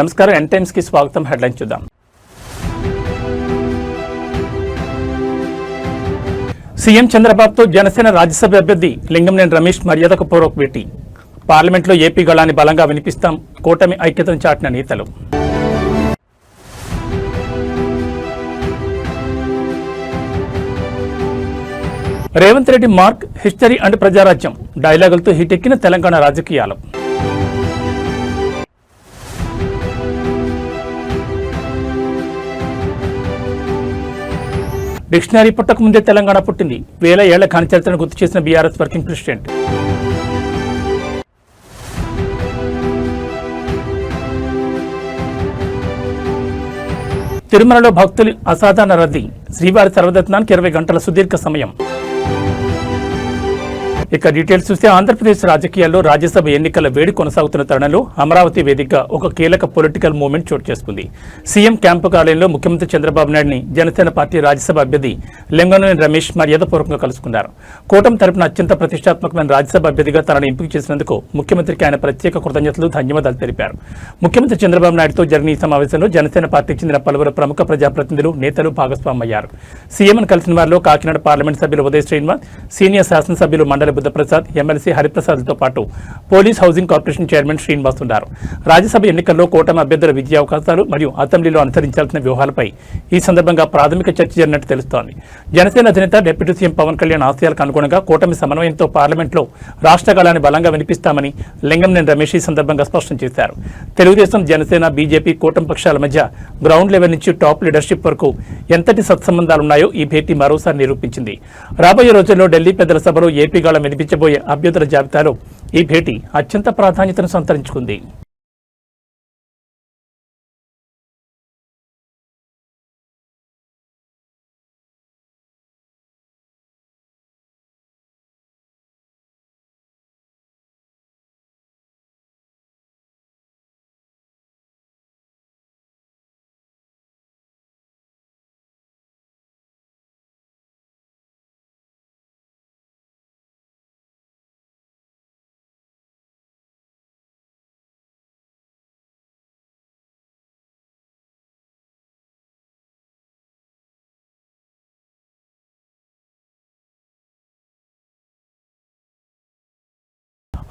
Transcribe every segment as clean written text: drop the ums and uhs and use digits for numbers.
నమస్కారం, n times కి స్వాగతం. హెడ్లైన్స్ చూద్దాం. సీఎం చంద్రబాబుతో జనసేన రాజ్యసభ అభ్యర్థి లింగంనేని రమేష్ మర్యాదకు పూర్వక భేటీ. పార్లమెంట్లో ఏపీ గళాన్ని బలంగా వినిపిస్తాం, కూటమి ఐక్యతను చాటిన నేతలు. Revanth Reddy mark, history and Prajarajyam డైలాగులతో హిటెక్కిన తెలంగాణ రాజకీయాలు. డిక్షనరీ పుట్టక ముందే తెలంగాణ పుట్టింది. 1000 ఏళ్ల ఘన చరిత్రను గుర్తు చేసిన బీఆర్ఎస్ వర్కింగ్ ప్రెసిడెంట్. తిరుమలలో భక్తులు అసాధారణ రద్దీ. శ్రీవారి సర్వదర్శనానికి 20 గంటల సుదీర్ఘ సమయం. ఇక డీటెయిల్స్ చూస్తే ఆంధ్రప్రదేశ్ రాజకీయాల్లో రాజ్యసభ ఎన్నికల వేడి కొనసాగుతున్న తరుణంలో అమరావతి వేదికగా ఒక కీలక పొలిటికల్ మూవ్మెంట్ చోటు చేసుకుంది. సీఎం క్యాంపు కార్యాలయంలో ముఖ్యమంత్రి చంద్రబాబు నాయుడిని జనసేన పార్టీ రాజ్యసభ అభ్యర్థి లింగంనేని రమేష్ మర్యాదపూర్వకంగా కలుసుకున్నారు. కూటమి తరపున అత్యంత ప్రతిష్టాత్మకమైన రాజ్యసభ అభ్యర్థిగా తనను ఎంపిక చేసినందుకు ముఖ్యమంత్రికి ఆయన ప్రత్యేక కృతజ్ఞతలు, ధన్యవాదాలు తెలిపారు. ముఖ్యమంత్రి చంద్రబాబు నాయుడుతో జరిగిన ఈ సమావేశంలో జనసేన పార్టీకి చెందిన పలువురు ప్రముఖ ప్రజాప్రతినిధులు, నేతలు భాగస్వామయ్యారు. సీఎంను కలిసిన వారిలో కాకినాడ పార్లమెంట్ సభ్యులు ఉదయ్ శ్రీనివాస్, సీనియర్ శాసనసభ్యులు మండలి బుద్ధప్రసాద్, ఎమ్మెల్సీ హరిప్రసాద్తో పాటు police housing corporation chairman Srinivas ఉన్నారు. రాజ్యసభ ఎన్నికల్లో కూటమి అభ్యర్థుల విజయావకాశాలు మరియు అసెంబ్లీలో అనుసరించాల్సిన వ్యూహాలపై ఈ సందర్భంగా ప్రాథమిక చర్చ జరిగినట్టు తెలుస్తోంది. జనసేన అధినేత డిప్యూటీ సీఎం పవన్ కళ్యాణ్ ఆశయాలకు అనుగుణంగా కూటమి సమన్వయంతో పార్లమెంట్లో రాష్ట్ర గళాన్ని బలంగా వినిపిస్తామని లింగంనేని రమేష్ ఈ సందర్భంగా స్పష్టం చేశారు. తెలుగుదేశం, జనసేన, బీజేపీ కూటమి పక్షాల మధ్య గ్రౌండ్ లెవెల్ నుంచి టాప్ లీడర్షిప్ వరకు ఎంతటి సత్సంబంధాలున్నాయో ఈ భేటీ మరోసారి నిరూపించింది. రాబోయే రోజుల్లో ఢిల్లీ పెద్దల సభలో ఏపీ గళం వినిపించబోయే అభ్యర్థుల జాబితాలో ఈ భేటీ అత్యంత ప్రాధాన్యతను సంతరించుకుంది.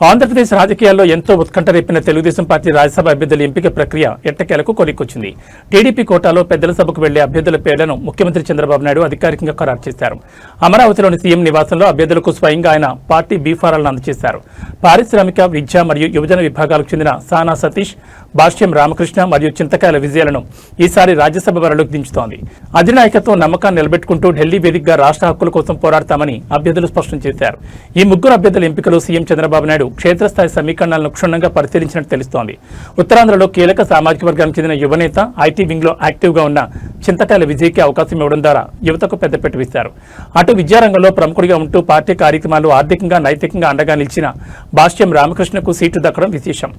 ఆంధ్రప్రదేశ్ రాజకీయాల్లో ఎంతో ఉత్కంఠ రేపిన తెలుగుదేశం పార్టీ రాజ్యసభ అభ్యర్థుల ఎంపిక ప్రక్రియ ఎట్టకేలకు కొలిక్కొచ్చింది. టీడీపీ కోటాలో పెద్దల సభకు వెళ్లే అభ్యర్థుల పేర్లను ముఖ్యమంత్రి చంద్రబాబు నాయుడు అధికారికంగా ఖరారు చేశారు. అమరావతిలోని సీఎం నివాసంలో అభ్యర్థులకు స్వయంగా ఆయన పార్టీ బీఫారాలను అందజేశారు. పారిశ్రామిక, విద్య మరియు యువజన విభాగాలకు చెందిన సానా సతీష్, భాష్యం రామకృష్ణ మరియు చింతకాయల విజయాలను ఈసారి రాజ్యసభ బరిలోకి దించుతోంది. అధినాయకత్వం నమ్మకాన్ని నిలబెట్టుకుంటూ ఢిల్లీ వేదికగా రాష్ట్ర హక్కుల కోసం పోరాడతామని అభ్యర్థులు స్పష్టం చేశారు. ఈ ముగ్గురు అభ్యర్థుల ఎంపికలో సీఎం చంద్రబాబు నాయుడు క్షేత్రస్థాయి సమీకరణాలను క్షుణ్ణంగా పరిశీలించినట్టు తెలుస్తోంది. ఉత్తరాంధ్రలో కీలక సామాజిక వర్గానికి చెందిన యువనేత, ఐటీ వింగ్ లో యాక్టివ్ గా ఉన్న చింతకాయల విజయ్కి అవకాశం ఇవ్వడం ద్వారా యువతకు పెద్దపీట వేశారు. అటు విద్యారంగంలో ప్రముఖుడిగా ఉంటూ పార్టీ కార్యక్రమాలు ఆర్థికంగా, నైతికంగా అండగా నిలిచిన భాష్యం రామకృష్ణకు సీటు దక్కడం విశేషం.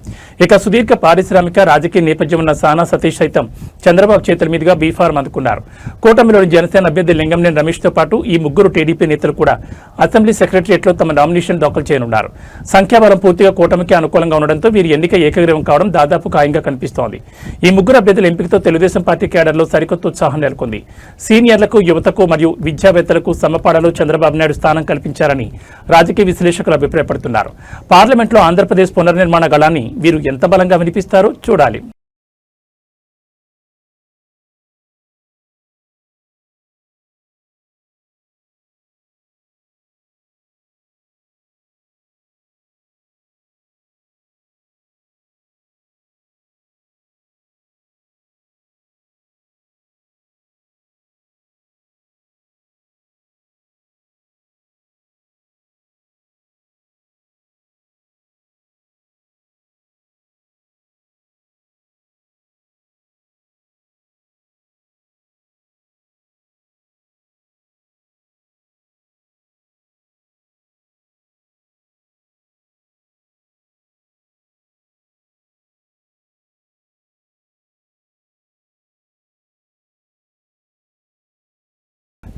ఇక సుదీర్ఘ పారిశ్రామిక, రాజకీయ నేపథ్యం ఉన్న సానా సతీష్ సైతం చంద్రబాబు చేతుల మీదుగా బీఫారం అందుకున్నారు. కూటమిలోని జనసేన అభ్యర్థి లింగంనేని రమేష్ తో పాటు ఈ ముగ్గురు టీడీపీ నేతలు కూడా అసెంబ్లీ సెక్రటరియట్లో తమ నామినేషన్ దాఖలు చేయనున్నారు. సంఖ్యాబలం పూర్తిగా కూటమికి అనుకూలంగా ఉండడంతో వీరి ఎన్నిక ఏకగ్రీవం కావడం దాదాపు ఖాయంగా కనిపిస్తోంది. ఈ ముగ్గురు అభ్యర్థుల ఎంపికతో తెలుగుదేశం పార్టీ కేడర్లో సరికొత్త ఉత్సాహం నెలకొంది. సీనియర్లకు, యువతకు మరియు విద్యావేత్తలకు సమపాడలో చంద్రబాబు నాయుడు స్థానం కల్పించారని రాజకీయ విశ్లేషకులు అభిప్రాయపడుతున్నారు. పార్లమెంట్లో ఆంధ్రప్రదేశ్ పునర్నిర్మాణ గళాన్ని వీరు ఎంత బలంగా వినిపిస్తారో చూడాలి.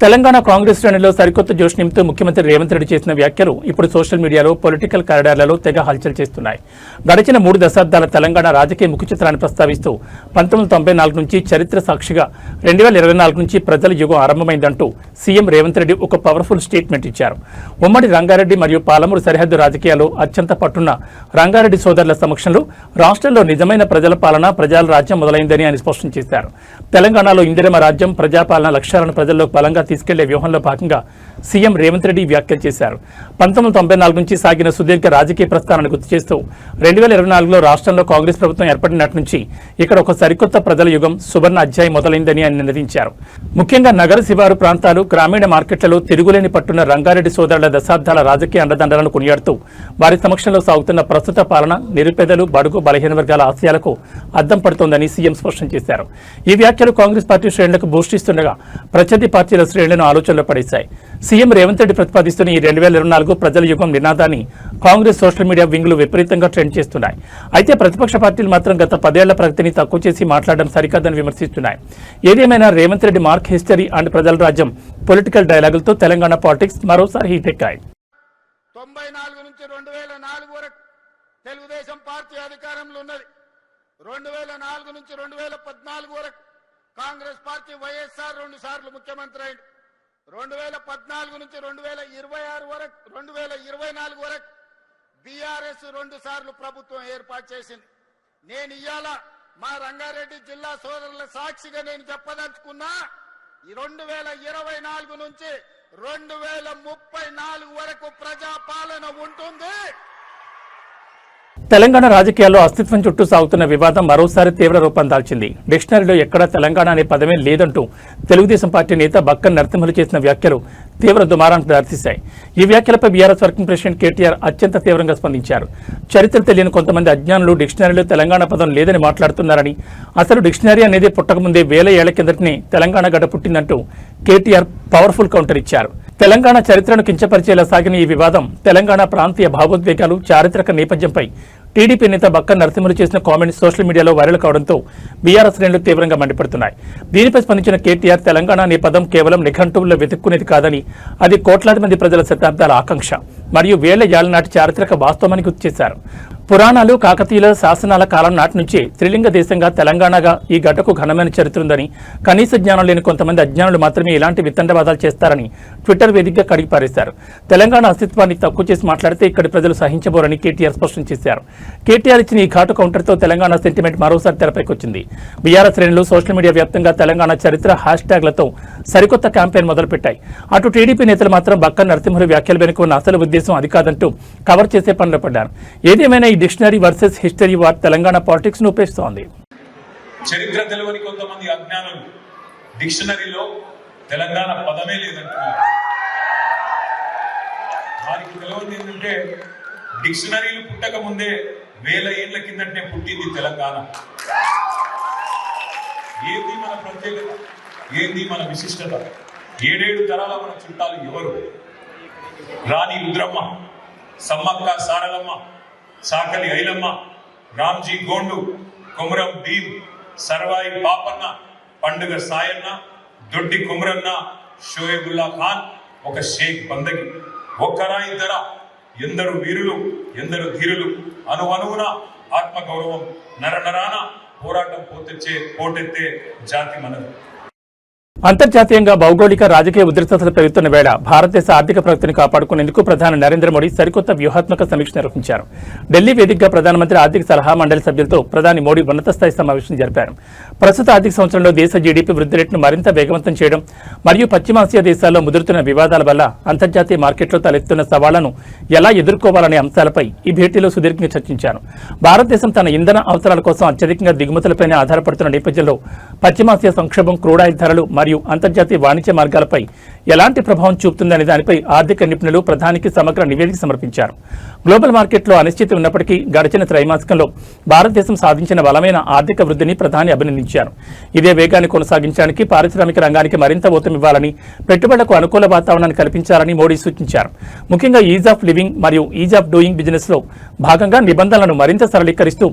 తెలంగాణ కాంగ్రెస్ శ్రేణిలో సరికొత్త జోష్ నింపుతూ ముఖ్యమంత్రి రేవంత్ రెడ్డి చేసిన వ్యాఖ్యలు ఇప్పుడు సోషల్ మీడియాలో పొలిటికల్ కారిడార్లలో తెగ హల్చల్ చేస్తున్నాయి. గడిచిన 3 దశాబ్దాల తెలంగాణ రాజకీయ ముఖ చిత్రాన్ని ప్రస్తావిస్తూ 1994 నుంచి చరిత్ర సాక్షిగా 2024 నుంచి ప్రజల యుగం ఆరంభమైందంటూ సీఎం రేవంత్ రెడ్డి ఒక పవర్ఫుల్ స్టేట్మెంట్ ఇచ్చారు. ఉమ్మడి రంగారెడ్డి మరియు పాలమూరు సరిహద్దు రాజకీయాల్లో అత్యంత పట్టున్న రంగారెడ్డి సోదరుల సమక్షంలో రాష్ట్రంలో నిజమైన ప్రజల పాలన ప్రజల రాజ్యం మొదలైందని ఆయన స్పష్టం చేశారు. తెలంగాణలో ఇందిరమ రాజ్యం ప్రజాపాలన లక్ష్యాలను ప్రజల్లో బలంగా తీసుకెళ్లే వ్యూహంలో భాగంగా సీఎం రేవంత్ రెడ్డి వ్యాఖ్యలు చేశారు. 1994 నుంచి సాగిన సుదీర్ఘ రాజకీయ ప్రస్థానాన్ని గుర్తు చేస్తూ 2024లో రాష్ట్రంలో కాంగ్రెస్ ప్రభుత్వం ఏర్పడినట్టు నుంచి ఇక్కడ ఒక సరికొత్త ప్రజల యుగం సువర్ణ అధ్యాయం మొదలైందని ఆయన నినదించారు. ముఖ్యంగా నగర శివారు ప్రాంతాలు గ్రామీణ మార్కెట్లలో తిరుగులేని పట్టున్న రంగారెడ్డి సోదరుల దశాబ్దాల రాజకీయ అండదండలను కొనియాడుతూ వారి సమక్షంలో సాగుతున్న ప్రస్తుత పాలన నిరుపేదలు బడుగు బలహీన వర్గాల ఆశయాలకు అద్దం పడుతోందని సీఎం స్పష్టం చేశారు. ఈ వ్యాఖ్యలు కాంగ్రెస్ పార్టీ శ్రేణులకు బూస్ట్ ఇస్తుండగా ప్రత్యర్థి పార్టీల శ్రేణులను ఆలోచనలో పడేశాయి. సీఎం రేవంత్ రెడ్డి ప్రతిపాదిస్తున్న ఈ 2024 ప్రజల యుగం నినాదాన్ని కాంగ్రెస్ సోషల్ మీడియా వింగ్లు విపరీతంగా ట్రెండ్ చేస్తున్నాయి. అయితే ప్రతిపక్ష పార్టీలు మాత్రం గత 10 ఏళ్ల ప్రగతిని తక్కువ చేసి మాట్లాడడం సరికాదని విమర్శిస్తున్నాయి. ఏదేమైనా Revanth Reddy mark history and ప్రజల రాజ్యం పొలిటికల్ డైలాగులతో తెలంగాణ పాలిటిక్స్ మరోసారి హీట్ ఎక్కాయి. 94 నుంచి 2004 వరకు తెలుగుదేశం పార్టీ అధికారంలో ఉన్నది. 2004 నుంచి 2014 వరకు కాంగ్రెస్ పార్టీ వైఎస్ఆర్ 2 సార్లు ముఖ్యమంత్రి అయింది. 2014 నుంచి 2024 వరకు బీఆర్ఎస్ 2 సార్లు ప్రభుత్వం ఏర్పాటు చేసింది. నేను ఇవాళ మా రంగారెడ్డి జిల్లా సోదరుల సాక్షిగా నేను చెప్పదలుచుకున్నా, 2024 నుంచి 2034 వరకు ప్రజాపాలన ఉంటుంది. తెలంగాణ రాజకీయాల్లో అస్తిత్వం చుట్టూ సాగుతున్న వివాదం మరోసారి తీవ్ర రూపం దాల్చింది. డిక్షనరీలో ఎక్కడా తెలంగాణ అనే పదమే లేదంటూ తెలుగుదేశం పార్టీ నేత బక్కన్ నరసింహులు చేసిన వ్యాఖ్యలు తీవ్ర దుమారానికి దారితీశాయి. ఈ వ్యాఖ్యలపై బీఆర్ఎస్ వర్కింగ్ ప్రెసిడెంట్ కేటీఆర్ అత్యంత తీవ్రంగా స్పందించారు. చరిత్ర తెలియని కొంతమంది అజ్ఞానులు డిక్షనరీలో తెలంగాణ పదం లేదని మాట్లాడుతున్నారని, అసలు డిక్షనరీ అనేది పుట్టకముందే 1000 ఏళ్ల కిందటనే తెలంగాణ గడ్డ పుట్టిందంటూ కేటీఆర్ పవర్ఫుల్ కౌంటర్ ఇచ్చారు. తెలంగాణ చరిత్రను కించపరిచేలా సాగిన ఈ వివాదం తెలంగాణ ప్రాంతీయ భావోద్వేగాలు చారిత్రక నేపథ్యంపై టీడీపీ నేత బక్కన్ నరసింహులు చేసిన కామెంట్స్ సోషల్ మీడియాలో వైరల్ కావడంతో బీఆర్ఎస్ శ్రేణులు తీవ్రంగా మండిపడుతున్నాయి. దీనిపై స్పందించిన కేటీఆర్ తెలంగాణ అనే పదం కేవలం నిఘంటువుల్లో వెతుక్కునేది కాదని, అది కోట్లాది మంది ప్రజల శతాబ్దాల ఆకాంక్ష మరియు 1000 ఏళ్ల నాటి చారిత్రక వాస్తవాన్ని గుర్తు చేశారు. పురాణాలు కాకతీయుల శాసనాల కాలం నాటి నుంచే త్రిలింగ దేశంగా తెలంగాణగా ఈ గడ్డకు ఘనమైన చరిత్ర ఉందని, కనీస జ్ఞానం లేని కొంతమంది అజ్ఞానులు మాత్రమే ఇలాంటి వితండవాదాలు చేస్తారని ట్విట్టర్ వేదికగా కడిగిపారేశారు. తెలంగాణ అస్తిత్వాన్ని తక్కువ చేసి మాట్లాడితే ఇక్కడి ప్రజలు సహించబోరని కేటీఆర్ స్పష్టం చేశారు. కేటీఆర్ ఇచ్చిన ఈ ఘాటు కౌంటర్తో తెలంగాణ సెంటిమెంట్ మరోసారి తెరపైకొచ్చింది. బీఆర్ఎస్ శ్రేణులు సోషల్ మీడియా వ్యాప్తంగా తెలంగాణ చరిత్ర హ్యాష్ ట్యాగ్లతో సరికొత్త క్యాంపెయిన్ మొదలుపెట్టాయి. అటు టీడీపీ నేతలు మాత్రం బక్కన్ నరసింహులు వ్యాఖ్యల వెనుక ఉన్న అసలు ఉద్దేశం అది కాదంటూ కవర్ చేసే పనిలో పడ్డారు. ఏదేమైనా ఈ dictionary versus history war Telangana politics ను ఉపేస్తోంది. చరిత్ర తెలియని కొంతమంది అజ్ఞానులు డిక్షనరీలో తెలంగాణ పదమే లేదంటున్నారు. వారికి తెలియదు ఏంటంటే డిక్షనరీలు పుట్టక ముందే 1000 ఏళ్ల కిందటే పుట్టింది తెలంగాణ. ఏంది మన ప్రత్యేకత, ఏంది మన విశిష్టత, 7 తరాల మన చుట్టాలు ఎవరు? రాణి రుద్రమ్మ, సమ్మక్క సారలమ్మ, సాకలి ఐలమ్మ, రామ్జీ గోండు, కొమురం భీం, సర్వాయి పాపన్న, పండుగ సాయన్న, దొడ్డి కుమరన్న, షోయబుల్లా ఖాన్, ఒక షేక్ బందగి. ఒక్కరా ఇద్దరా? ఎందరు వీరులు, ఎందరు ధీరులు, అనువనువున ఆత్మగౌరవం, నరనరాన పోరాటం పోటెత్తే జాతి మనది. అంతర్జాతీయంగా భౌగోళిక రాజకీయ ఉద్రిక్తతలు పెరుగుతున్న వేళ భారతదేశ ఆర్థిక ప్రగతిని కాపాడుకునేందుకు ప్రధాని నరేంద్ర మోడీ సరికొత్త వ్యూహాత్మక సమీక్ష నిర్వహించారు. ఢిల్లీ వేదికగా ప్రధానమంత్రి ఆర్థిక సలహా మండలి సభ్యులతో ప్రధాని మోడీ ఉన్నత స్థాయి సమావేశం జరిపారు. ప్రస్తుత ఆర్థిక సంవత్సరంలో దేశ జీడీపీ వృద్ధి రేటును మరింత వేగవంతం చేయడం మరియు పశ్చిమాసియా దేశాల్లో ముదురుతున్న వివాదాల వల్ల అంతర్జాతీయ మార్కెట్లో తలెత్తున్న సవాళ్లను ఎలా ఎదుర్కోవాలనే అంశాలపై ఈ భేటీలో సుదీర్ఘంగా చర్చించారు. భారతదేశం తన ఇంధన అవసరాల కోసం అత్యధికంగా దిగుమతులపైనే ఆధారపడుతున్న నేపథ్యంలో పశ్చిమాసియా సంక్షోభం క్రూడాయిల్ ధరలు మరియు అంతర్జాతీయ వాణిజ్య మార్గాలపై ఎలాంటి ప్రభావం చూపుతుందనే దానిపై ఆర్థిక నిపుణులు ప్రధానికి సమగ్ర నివేదిక సమర్పించారు. గ్లోబల్ మార్కెట్లో అనిశ్చితి ఉన్నప్పటికీ గడిచిన త్రైమాసికంలో భారతదేశం సాధించిన బలమైన ఆర్థిక వృద్ధిని ప్రధాని అభినందించారు. ఇదే వేగాన్ని కొనసాగించడానికి పారిశ్రామిక రంగానికి మరింత ఊతమివ్వాలని, పెట్టుబడులకు అనుకూల వాతావరణాన్ని కల్పించాలని మోడీ సూచించారు. ముఖ్యంగా ఈజ్ ఆఫ్ లివింగ్ మరియు ఈజ్ ఆఫ్ డూయింగ్ బిజినెస్ లో భాగంగా నిబంధనలను మరింత సరళీకరిస్తూ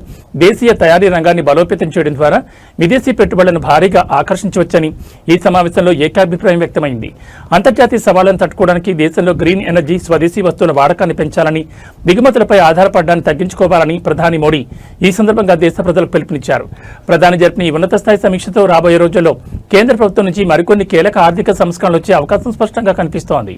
దేశీయ తయారీ రంగాన్ని బలోపేతం చేయడం ద్వారా విదేశీ పెట్టుబడులను భారీగా ఆకర్షించవచ్చని ఈ సమావేశంలో ఏకాభిప్రాయం వ్యక్తమైంది. అంతర్జాతీయ సవాళ్లను తట్టుకోవడానికి దేశంలో గ్రీన్ ఎనర్జీ, స్వదేశీ వస్తువుల వాడకాన్ని పెంచాలని, దిగుమతులపై ఆధారపడడాన్ని తగ్గించుకోవాలని ప్రధాని మోడీ ఈ సందర్భంగా దేశ ప్రజలకు పిలుపునిచ్చారు. ప్రధాని జరిపిన ఈ ఉన్నత స్థాయి సమీక్షతో రాబోయే రోజుల్లో కేంద్ర ప్రభుత్వం నుంచి మరికొన్ని కీలక ఆర్థిక సంస్కరణలు వచ్చే అవకాశం స్పష్టంగా కనిపిస్తోంది.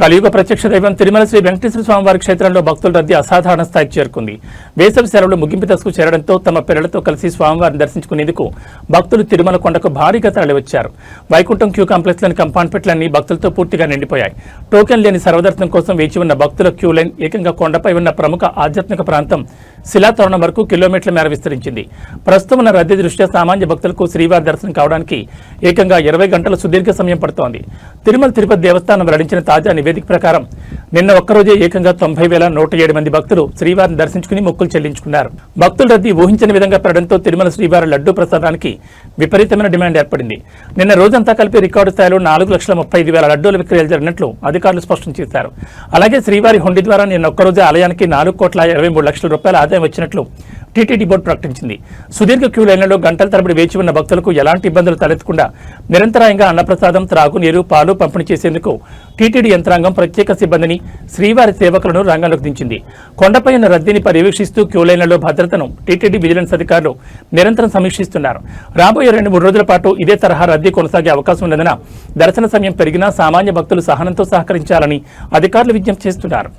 కలియుగ ప్రత్యక్ష దైవం తిరుమల శ్రీ వెంకటేశ్వర స్వామివారి క్షేత్రంలో భక్తుల రద్దీ అసాధారణ స్థాయికి చేరుకుంది. వేసవి సెలవులు ముగింపు దశకు చేరడంతో తమ పిల్లలతో కలిసి స్వామివారిని దర్శించుకునేందుకు భక్తులు తిరుమల కొండకు భారీగా తరలివచ్చారు. వైకుంఠం క్యూ కాంప్లెక్స్లోని కంపార్ట్మెంట్లన్నీ భక్తులతో పూర్తిగా నిండిపోయాయి. టోకెన్ లేని సర్వదర్శనం కోసం వేచి ఉన్న భక్తుల క్యూ లైన్ ఏకంగా కొండపై ఉన్న ప్రముఖ ఆధ్యాత్మిక ప్రాంతం శిలాతోరణం వరకు కిలోమీటర్ల మేర విస్తరించింది. ప్రస్తుతం ఉన్న రద్దీ దృష్ట్యా సామాన్య భక్తులకు శ్రీవారి దర్శనం కావడానికి ఏకంగా 20 గంటల సుదీర్ఘ సమయం పడుతోంది. తిరుమల తిరుపతి దేవస్థానం వెల్లడించిన తాజా నివేదిక ప్రకారం నిన్న ఒక్కరోజే ఏకంగా 90,107 మంది భక్తులు శ్రీవారిని దర్శించుకుని మొక్కులు చెల్లించుకున్నారు. భక్తుల రద్దీ ఊహించని విధంగా పెరగడంతో తిరుమల శ్రీవారి లడ్డూ ప్రసాదానికి విపరీతమైన డిమాండ్ ఏర్పడింది. నిన్న రోజంతా కలిపి రికార్డు స్థాయిలో 4,35,000 లడ్డూల విక్రయాలు జరిగినట్లు అధికారులు స్పష్టం చేశారు. అలాగే శ్రీవారి హుండీ ద్వారా నిన్న ఒక్కరోజే ఆలయానికి 4,23,00,000 రూపాయల ఆదాయం వచ్చినట్లు టీటీడీ బోర్డు ప్రకటించింది. సుదీర్ఘ క్యూ లైన్లలో గంటల తరబడి వేచి ఉన్న భక్తులకు ఎలాంటి ఇబ్బందులు తలెత్తకుండా నిరంతరాయంగా అన్నప్రసాదం, త్రాగునీరు, పాలు పంపిణీ చేసేందుకు టీటీడీ యంత్రాంగం ప్రత్యేక సిబ్బందిని, శ్రీవారి సేవకులను రంగంలోకి దించింది. కొండపై ఉన్న రద్దీని పర్యవేక్షిస్తూ క్యూ లైన్లలో భద్రతను టీటీడీ విజిలెన్స్ అధికారులు నిరంతరం సమీక్షిస్తున్నారు. రాబోయే 2-3 రోజుల పాటు ఇదే తరహా రద్దీ కొనసాగే అవకాశం ఉన్నందున దర్శన సమయం పెరిగినా సామాన్య భక్తులు సహనంతో సహకరించాలని అధికారులు విజ్ఞప్తి చేస్తున్నారు.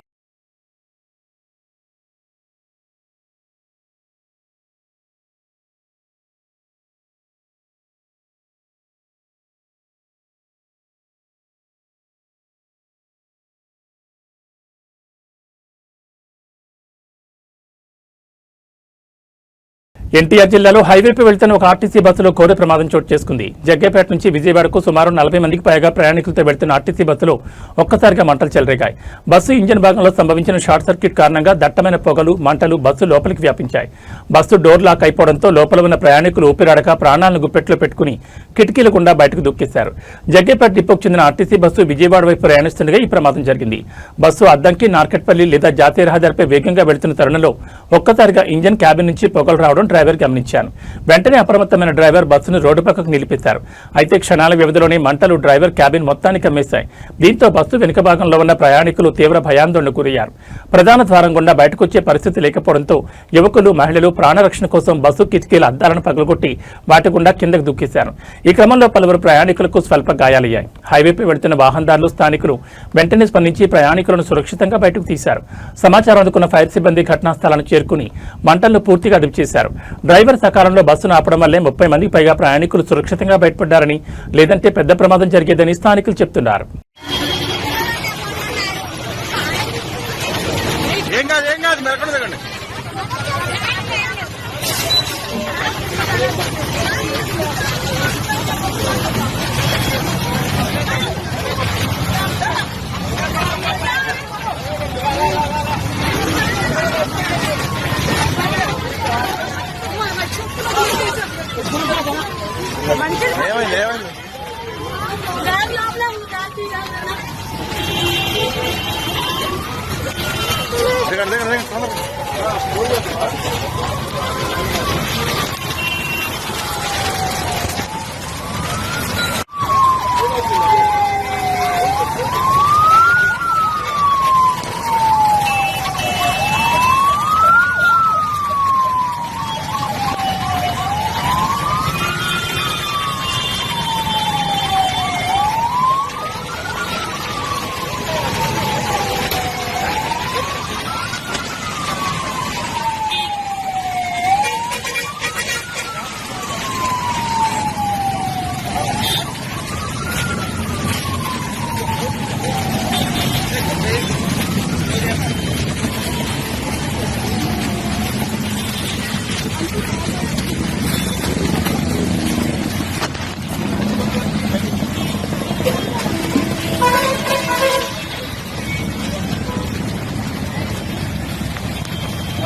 ఎన్టీఆర్ జిల్లాలో హైవేపై వెళ్తున్న ఒక ఆర్టీసీ బస్సులో ఘోర ప్రమాదం చోటు చేసుకుంది. జగ్గేపేట నుంచి విజయవాడకు సుమారు 40 మందికి పైగా ప్రయాణికులతో వెళ్తున్న ఆర్టీసీ బస్సులో ఒక్కసారిగా మంటలు చెలరేగాయి. బస్సు ఇంజిన్ భాగంలో సంభవించిన షార్ట్ సర్క్యూట్ కారణంగా దట్టమైన పొగలు, మంటలు బస్సు లోపలికి వ్యాపించాయి. బస్సు డోర్ లాక్ అయిపోవడంతో లోపల ఉన్న ప్రయాణికులు ఊపిరాడక ప్రాణాలను గుప్పెట్లో పెట్టుకుని కిటికీల గుండా బయటకు దూకేశారు. జగ్గేపేట డిపోకు చెందిన ఆర్టీసీ బస్సు విజయవాడ వైపు ప్రయాణిస్తుండగా ఈ ప్రమాదం జరిగింది. బస్సు అద్దంకి, నార్కెట్పల్లి లేదా జాతీయ రహదారిపై వేగంగా వెళ్తున్న తరుణంలో ఒక్కసారిగా ఇంజిన్ క్యాబిన్ నుంచి పొగలు రావడం డ్రైవర్ గమనించాను. వెంటనే అప్రమత్తమైన డ్రైవర్ బస్సును రోడ్డు పక్కకు నిలిపేశారు. అయితే క్షణాల వ్యవధిలోనే మంటలు డ్రైవర్ క్యాబిన్ మొత్తానికి కమ్మేశాయి. దీంతో బస్సు వెనుక భాగంలో ఉన్న ప్రయాణికులు తీవ్ర భయాందోళనకు గురయ్యారు. ప్రధాన ద్వారం గుండా బయటకు వచ్చే పరిస్థితి లేకపోవడంతో యువకులు, మహిళలు ప్రాణరక్షణ కోసం బస్సు కిటికీల అద్దాలను పగలగొట్టి వాటి గుండా కిందకు దూకేశారు. ఈ క్రమంలో పలువురు ప్రయాణికులకు స్వల్ప గాయాలయ్యాయి. హైవేపై వెళ్తున్న వాహనదారులు, స్థానికులు వెంటనే స్పందించి ప్రయాణికులను సురక్షితంగా బయటకు తీశారు. సమాచారం అందుకున్న ఫైర్ సిబ్బంది ఘటనా స్థలాన్ని చేరుకుని మంటలను పూర్తిగా అదుపు చేశారు. డ్రైవర్ సకాలంలో బస్సును ఆపడం వల్లే 30 మందికి పైగా ప్రయాణికులు సురక్షితంగా బయటపడ్డారని, లేదంటే పెద్ద ప్రమాదం జరిగేదని స్థానికులు చెప్తున్నారు.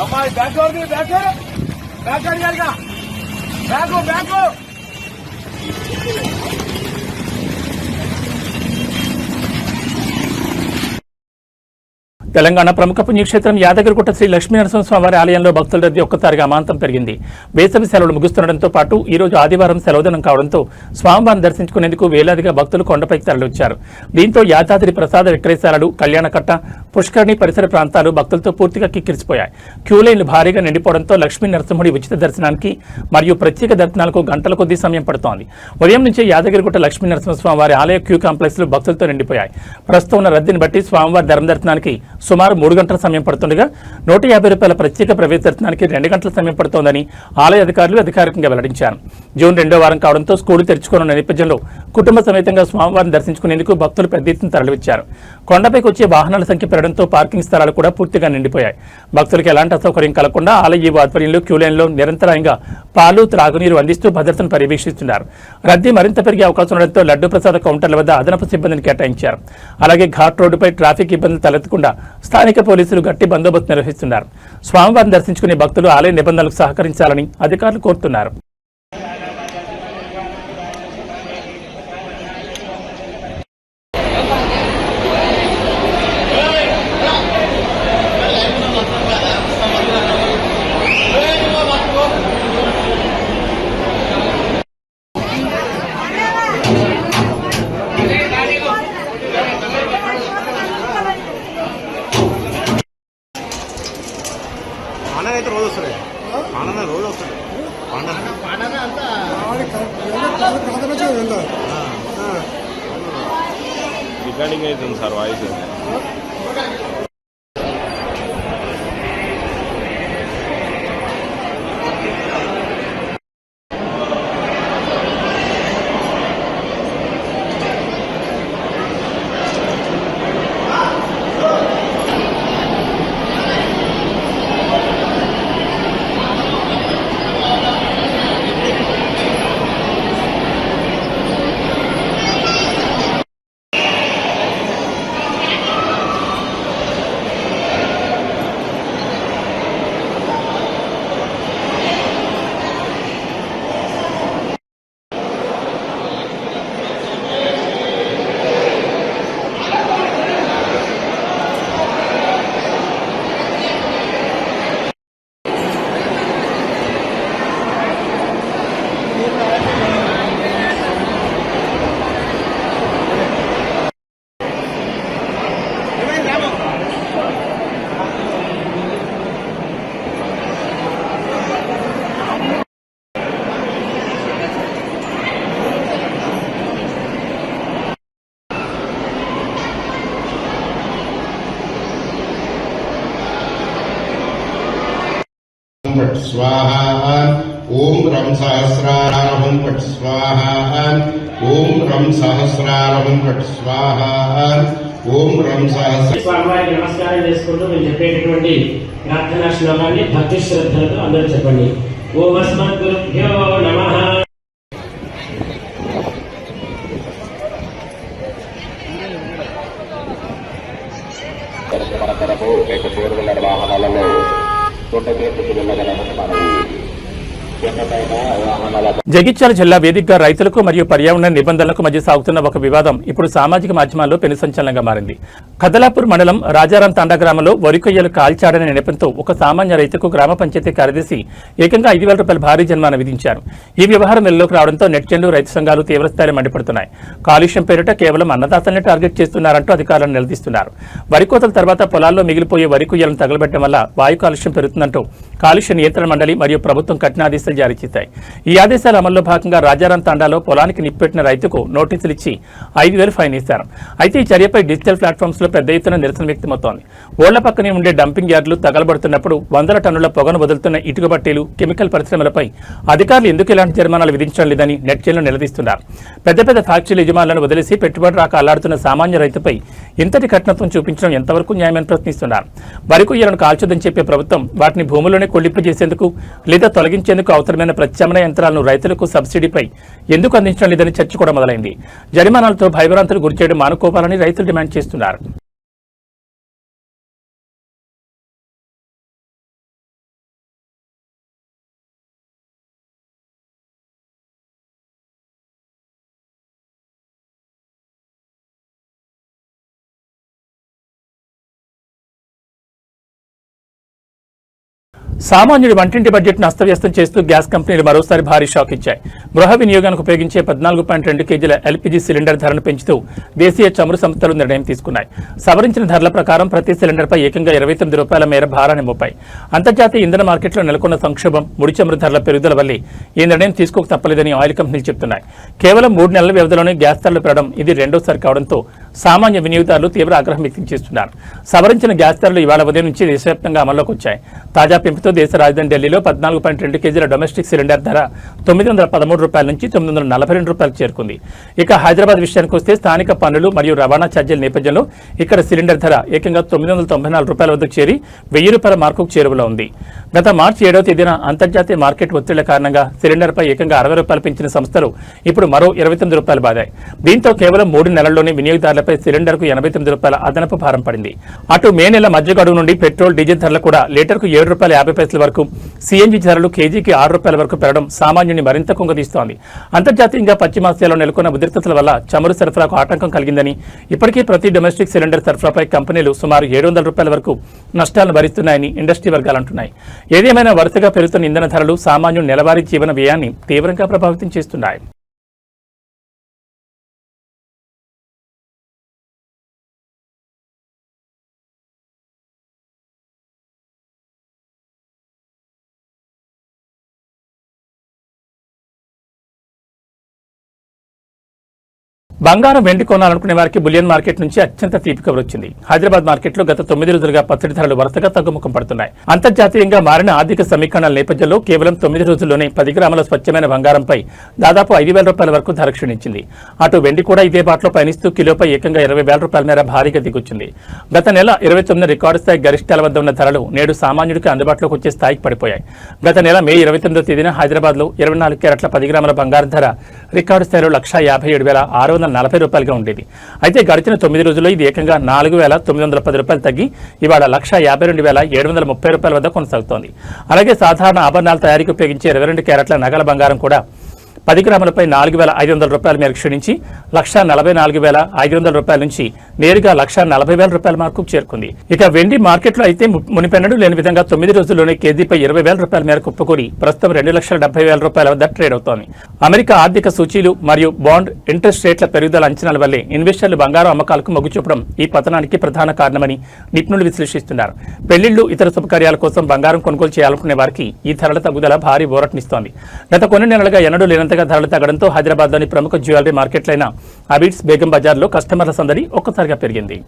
అమ్మాయి బ్యాక్ తెలంగాణ ప్రముఖ పుణ్యక్షేత్రం యాదగిరిగుట్ట శ్రీ లక్ష్మీనరసింహస్వామి ఆలయంలో భక్తుల రద్దీ ఒక్కసారిగా అమాంతం పెరిగింది. వేసవి సెలవులు ముగుస్తుండటంతో పాటు ఈ రోజు ఆదివారం సెలవుదినం కావడంతో స్వామివారిని దర్శించుకునేందుకు వేలాదిగా భక్తులు కొండపైకి తరలివచ్చారు. దీంతో యాదాద్రి ప్రసాద విక్రయశాలలు, కళ్యాణకట్ట, పుష్కరిణి పరిసర ప్రాంతాలు భక్తులతో పూర్తిగా కిక్కిరిసిపోయాయి. క్యూలైన్లు భారీగా నిండిపోవడంతో లక్ష్మీ నరసింహుడి ఉచిత దర్శనానికి మరియు ప్రత్యేక దర్శనాలకు గంటల కొద్దీ సమయం పడుతోంది. ఉదయం నుంచే యాదగిరిగుట్ట లక్ష్మీ నరసింహస్వామి వారి ఆలయ క్యూ కాంప్లెక్స్లు భక్తులతో నిండిపోయాయి. ప్రస్తుతం ఉన్న రద్దీని బట్టి స్వామివారి ధర్మదర్శనానికి సుమారు 3 గంటల సమయం పడుతుండగా 150 రూపాయల ప్రత్యేక ప్రవేశ దర్శనానికి 2 గంటల సమయం పడుతోందని ఆలయ అధికారులు అధికారికంగా వెల్లడించారు. జూన్ 2వ వారం కావడంతో స్కూలు తెరుచుకోనున్న నేపథ్యంలో కుటుంబ సమేతంగా స్వామివారిని దర్శించుకునేందుకు భక్తులు పెద్ద ఎత్తున తరలివచ్చారు. కొండపైకి వచ్చే వాహనాల సంఖ్య పెరగడంతో పార్కింగ్ స్థలాలు కూడా పూర్తిగా నిండిపోయాయి. భక్తులకు ఎలాంటి అసౌకర్యం కలగకుండా ఆలయ ఆధ్వర్యంలో క్యూలైన్లో నిరంతరాయంగా పాలు, త్రాగునీరు అందిస్తూ భద్రతను పర్యవేక్షిస్తున్నారు. రద్దీ మరింత పెరిగే అవకాశం ఉండడంతో లడ్డు ప్రసాద కౌంటర్ల వద్ద అదనపు సిబ్బందిని కేటాయించారు. అలాగే ఘాట్ రోడ్డుపై ట్రాఫిక్ ఇబ్బందులు తలెత్తకుండా స్థానిక పోలీసులు గట్టి బందోబస్తు నిర్వహిస్తున్నారు. స్వామివారిని దర్శించుకునే భక్తులు ఆలయ నిబంధనలకు సహకరించాలని అధికారులు కోరుతున్నారు. అయితే రోజు వస్తుంది రోజు వస్తుంది రికార్డింగ్ అవుతుంది సార్ వాయిస్. पट स्वाहा ओम रम सहस्रारहं पट स्वाहा ओम रम सहस्रारहं पट स्वाहा ओम रम सहस्र స్వామివారికి నమస్కారం చేసుకుంటూ మేము చెప్పేటటువంటి ప్రార్థనా శ్లోకాన్ని భక్తి శ్రద్ధలతో అందరూ చెప్పండి. ఓం అస్మద్గురుభ్యో నమః. వాహనాలలో జగిత్యాల జిల్లా వేదికగా రైతులకు మరియు పర్యావరణ నిబంధనలకు మధ్య సాగుతున్న ఒక వివాదం ఇప్పుడు సామాజిక మాధ్యమాల్లో పెను సంచలనంగా మారింది. కదలాపూర్ మండలం రాజారాం తాండా గ్రామంలో వరి కొయ్యలు కాల్చాడనే నెపంతో ఒక సామాన్య రైతుకు గ్రామ పంచాయతీ కార్యదర్శి ఏకంగా 5,000 రూపాయల భారీ జరిమానా విధించారు. ఈ వ్యవహారం వెలుగులోకి రావడంతో నెటిజన్లు, రైతు సంఘాలు తీవ్రస్థాయిలో మండిపడుతున్నాయి. కాలుష్యం పేరిట కేవలం అన్నదాతల్ని టార్గెట్ చేస్తున్నారంటూ అధికారులను నిలదీస్తున్నారు. వరి కోతల తర్వాత పొలాల్లో మిగిలిపోయే వరి కొయ్యలను తగలబెట్టడం వల్ల వాయు కాలుష్యం పెరుగుతుందంటూ కాలుష్య నియంత్రణ మండలి మరియు ప్రభుత్వం కఠిన ఆదేశాలు జారీ చేశాయి. ఈ ఆదేశాల అమల్లో భాగంగా రాజారాం తాండాలో పొలానికి నిప్పెట్టిన రైతుకు నోటీసులు ఇచ్చి 5,000 ఫైన్ వేశారు. అయితే ఈ చర్యపై డిజిటల్ ప్లాట్ఫామ్స్ లో పెద్ద ఎత్తున నిరసన వ్యక్తమవుతోంది. ఓళ్ల పక్కనే ఉండే డంపింగ్ యార్డులు తగలబడుతున్నప్పుడు 100 టన్నుల పొగను వదులుతున్న ఇటుక బట్టీలు, కెమికల్ పరిశ్రమలపై అధికారులు ఎందుకు ఇలాంటి జరిమానాలు విధించడం లేదని నెటిజన్లు నిలదీస్తున్నారు. పెద్ద పెద్ద ఫ్యాక్టరీల యజమానులను వదిలేసి పెట్టుబడి రాక అల్లాడుతున్న సామాన్య రైతుపై ఇంతటి కఠినత్వం చూపించడం ఎంతవరకు న్యాయమని ప్రశ్నిస్తున్నారు. వరి కొయ్యలను కాల్చొద్దని చెప్పే ప్రభుత్వం వాటిని భూముల్లోనే కొల్లింపజేసేందుకు లేదా తొలగించేందుకు అవసరమైన ప్రత్యామ్నాయ యంత్రాలను రైతులకు సబ్సిడీపై ఎందుకు అందించడం లేదని చర్చ కూడా మొదలైంది. జరిమానాలతో భయభ్రాంతులు గురిచేయడం మానుకోవాలని రైతులు డిమాండ్ చేస్తున్నారు. సామాన్యుడి వంటింటి బడ్జెట్ను అస్తవ్యస్తం చేస్తూ గ్యాస్ కంపెనీలు మరోసారి భారీ షాక్ ఇచ్చాయి. గృహ వినియోగానికి ఉపయోగించే 14.2 కేజీల ఎల్పీజీ సిలిండర్ ధరను పెంచుతూ దేశీయ చమురు సంస్థలు నిర్ణయం తీసుకున్నాయి. సవరించిన ధరల ప్రకారం ప్రతి సిలిండర్పై ఏకంగా 29 రూపాయల మేర భారాన్ని మోపాయి. అంతర్జాతీయ ఇంధన మార్కెట్లో నెలకొన్న సంక్షోభం, ముడి చమురు ధరల పెరుగుదల వల్లే ఈ నిర్ణయం తీసుకోక తప్పలేదని ఆయిల్ కంపెనీలు చెబుతున్నాయి. కేవలం 3 నెలల వ్యవధిలోనే గ్యాస్ ధరలు పెరగడం ఇది రెండోసారి కావడంతో సామాన్య వినియోగదారులు తీవ్ర ఆగ్రహం వ్యక్తం చేస్తున్నారు. సవరించిన గ్యాస్ ధరలు ఇవాళ ఉదయం నుంచి దేశవ్యాప్తంగా అమల్లోకి వచ్చాయి. తాజా పెంపుతో దేశ రాజధాని ఢిల్లీలో 14.2 కేజీల డొమెస్టిక్ సిలిండర్ ధర 913 రూపాయల నుంచి 942 రూపాయలకు చేరుకుంది. ఇక హైదరాబాద్ విషయానికి వస్తే స్థానిక పన్నులు మరియు రవాణా ఛార్జీల నేపథ్యంలో ఇక్కడ సిలిండర్ ధర ఏకంగా 994 రూపాయల వద్దకు చేరి 1000 రూపాయల మార్కుకు చేరువలో ఉంది. గత మార్చి 7వ తేదీన అంతర్జాతీయ మార్కెట్ ఒత్తిళ్ల కారణంగా సిలిండర్పై ఏకంగా 60 రూపాయలు పెంచిన సంస్థలు ఇప్పుడు మరో 29 రూపాయలు బాదాయి. దీంతో కేవలం 3 నెలల్లోనే వినియోగదారులపై సిలిండర్కు 89 రూపాయల అదనపు భారం పడింది. అటు మే నెల మధ్య గడువు నుండి పెట్రోల్, డీజిల్ ధరలు కూడా లీటర్కు 7 రూపాయల 50 పైసల వరకు, సిఎన్జి ధరలు కేజీకి 6 రూపాయల వరకు పెరగడం సామాన్యుని మరింత కుంగదీస్తోంది. అంతర్జాతీయంగా పశ్చిమాసియాలో నెలకొన్న ఉద్రిక్తతల వల్ల చమురు సరఫరాకు ఆటంకం కలిగిందని, ఇప్పటికీ ప్రతి డొమెస్టిక్ సిలిండర్ సరఫరాపై కంపెనీలు సుమారు 700 రూపాయల వరకు నష్టాలను భరిస్తున్నాయని ఇండస్ట్రీ వర్గాలు అంటున్నాయి. ఏదేమైనా వరుసగా పెరుగుతున్న ఇంధన ధరలు సామాన్యుని నెలవారీ జీవన వ్యయాన్ని తీవ్రంగా ప్రభావితం చేస్తున్నాయి. బంగారం, వెండి కొనాలనుకునే వారికి బులియన్ మార్కెట్ నుంచి అత్యంత తీపి కబురు వచ్చింది. హైదరాబాద్ మార్కెట్లో గత 9 రోజులుగా పసిడి ధరలు వరుసగా తగ్గుముఖం పడుతున్నాయి. అంతర్జాతీయంగా మారిన ఆర్థిక సమీకరణల నేపథ్యంలో కేవలం 9 రోజుల్లోనే 10 గ్రాముల స్వచ్ఛమైన బంగారంపై దాదాపు 5,000 రూపాయల వరకు ధర క్షీణించింది. అటు వెండి కూడా ఇదే బాటలో పయనిస్తూ కిలోపై ఏకంగా 20,000 రూపాయల మేర భారీగా దిగొచ్చింది. గత నెల 29 రికార్డు స్థాయి గరిష్టాల వద్ద ఉన్న ధరలు నేడు సామాన్యుడికి అందుబాటులోకి వచ్చే స్థాయికి పడిపోయాయి. గత నెల మే 29వ తేదీన హైదరాబాద్లో 24 క్యారెట్ల 10 గ్రాముల బంగారం ధర రికార్డు స్థాయిలో 1,57,640 రూపాయలుగా ఉండేది. అయితే గడిచిన 9 రోజుల్లో ఇది ఏకంగా 4,910 రూపాయలు తగ్గి ఇవాళ 1,52,730 రూపాయల వద్ద కొనసాగుతోంది. అలాగే సాధారణ ఆభరణాల తయారీకి ఉపయోగించే 22 క్యారెట్ల నగల బంగారం కూడా 10 గ్రాములపై 4,500 రూపాయల మేరకు క్షీణించి 1,44,500 రూపాయల నుంచి నేరుగా 1,40,000 రూపాయల మార్కుకు చేరుకుంది. ఇక వెండి మార్కెట్లో అయితే మునిపెన్నడూ లేని విధంగా 9 రోజుల్లోనే కేజీపై 20,000 రూపాయల మేరకు కుప్పకూడి ప్రస్తుతం 2,70,000 రూపాయల వద్ద ట్రేడ్ అవుతోంది. అమెరికా ఆర్థిక సూచీలు మరియు బాండ్ ఇంట్రెస్ట్ రేట్ల పెరుగుదల అంచనాల వల్లే ఇన్వెస్టర్లు బంగారం అమ్మకాలకు మొగ్గు చూపడం ఈ పతనానికి ప్రధాన కారణమని నిపుణులు విశ్లేషిస్తున్నారు. పెళ్లిళ్లు, ఇతర శుభకార్యాల కోసం బంగారం కొనుగోలు చేయాలనుకునే వారికి ఈ ధరల తగ్గుదల భారీ ఊరటనిస్తోంది. గత కొన్ని నెలలుగా ఎన్నడూ లేనంతగా ధరలు తగ్గడంతో హైదరాబాద్లోని ప్రముఖ జ్యువెలరీ మార్కెట్లైన అబిడ్స్, బేగం బజార్లో కస్టమర్ల సందడి ఒక్కసారిగా పెరిగింది.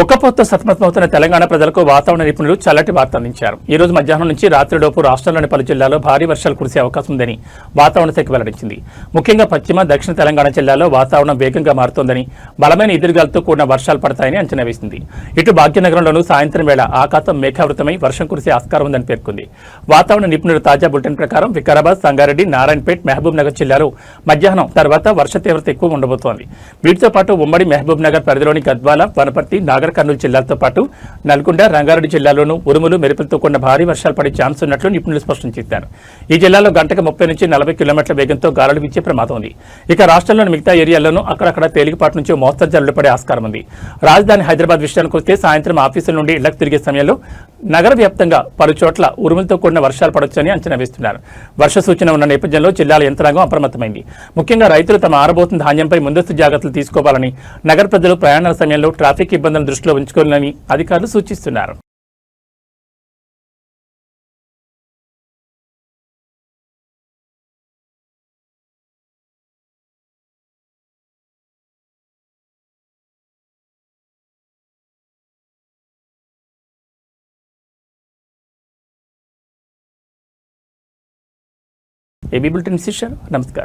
ఉక్కపోతతో సతమతమవుతున్న తెలంగాణ ప్రజలకు వాతావరణ నిపుణులు చల్లటి వార్త అందించారు. ఈ రోజు మధ్యాహ్నం నుంచి రాత్రిలోపు రాష్ట్రంలోని పలు జిల్లాల్లో భారీ వర్షాలు కురిసే అవకాశం ఉందని వాతావరణ శాఖ వెల్లడించింది. ముఖ్యంగా పశ్చిమ, దక్షిణ తెలంగాణ జిల్లాల్లో వాతావరణం వేగంగా మారుతోందని, బలమైన ఎదురుగాలతో కూడిన వర్షాలు పడతాయని అంచనా వేసింది. ఇటు భాగ్యనగరంలోనూ సాయంత్రం వేళ ఆకాశం మేఘావృతమై వర్షం కురిసే ఆస్కారం ఉందని పేర్కొంది. వాతావరణ నిపుణుల తాజా బులెటిన్ ప్రకారం వికారాబాద్, సంగారెడ్డి, నారాయణపేట్, మహబూబ్ నగర్ జిల్లాలో మధ్యాహ్నం తర్వాత వర్ష తీవ్రత ఎక్కువ ఉండబోతోంది. వీటితో పాటు ఉమ్మడి మహబూబ్ నగర్ పరిధిలోని గద్వాల, వనపర్తి, నాగర్ కర్నూలు జిల్లాలతో పాటు నల్గొండ, రంగారెడ్డి జిల్లాలోనూ ఉరుములు, మెరుపులతో కూడిన భారీ వర్షాలు పడే ఛాన్స్ ఉన్నట్లు నిపుణులు స్పష్టం చేశారు. ఈ జిల్లాలో గంటకు 30 నుంచి 40 కిలోమీటర్ల వేగంతో గాలులు వీచే ప్రమాదం ఉంది. ఇక రాష్ట్రంలోని మిగతా ఏరియాల్లోనూ అక్కడక్కడ తేలికపాటి నుంచి మోస్తరు జల్లులు పడే ఆస్కారం ఉంది. రాజధాని హైదరాబాద్ విషయానికి వస్తే సాయంత్రం ఆఫీసుల నుండి ఇళ్లకు తిరిగే సమయంలో నగర వ్యాప్తంగా పలు చోట్ల ఉరుములతో కూడిన వర్షాలు పడొచ్చని అంచనా వేస్తున్నారు. వర్ష సూచన ఉన్న నేపథ్యంలో జిల్లాల యంత్రాంగం అప్రమత్తమైంది. ముఖ్యంగా రైతులు తమ ఆరబోతున్న ధాన్యంపై ముందస్తు జాగ్రత్తలు తీసుకోవాలని, నగర ప్రజలు ప్రయాణాల సమయంలో ట్రాఫిక్ ఇబ్బందులను దృష్టిలో ఉంచుకోవాలని అధికారులు సూచిస్తున్నారు. ఏబీ బులెటిన్ శిష్యులు నమస్కారం.